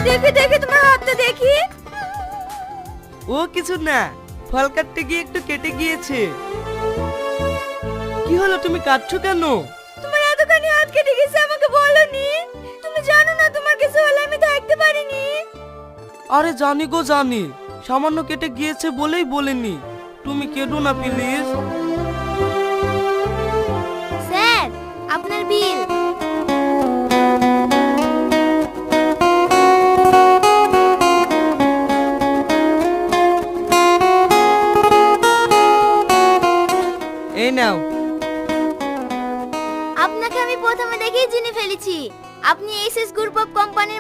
দেখি দেখি তোমার হাতটা দেখি। ও কিছু না, ফল কাটতে গিয়ে একটু কেটে গিয়েছে। কি হলো, তুমি কাটছো কেন? তোমার এতখানি হাত কেটে গেছে আমাকে বলনি? তুমি জানো না তোমার কিছু হলে আমি থাকতে পারিনি। আরে জানি গো জানি, সামান্য কেটে গিয়েছে বলেই বলিনি। তুমি কেঁদো না প্লিজ। স্যার, আপনার বিল। এই নাও। আপনাকে আমি প্রথমে দেখেই চিনে ফেলেছি। আপনি এসএস গ্রুপ অফ কোম্পানির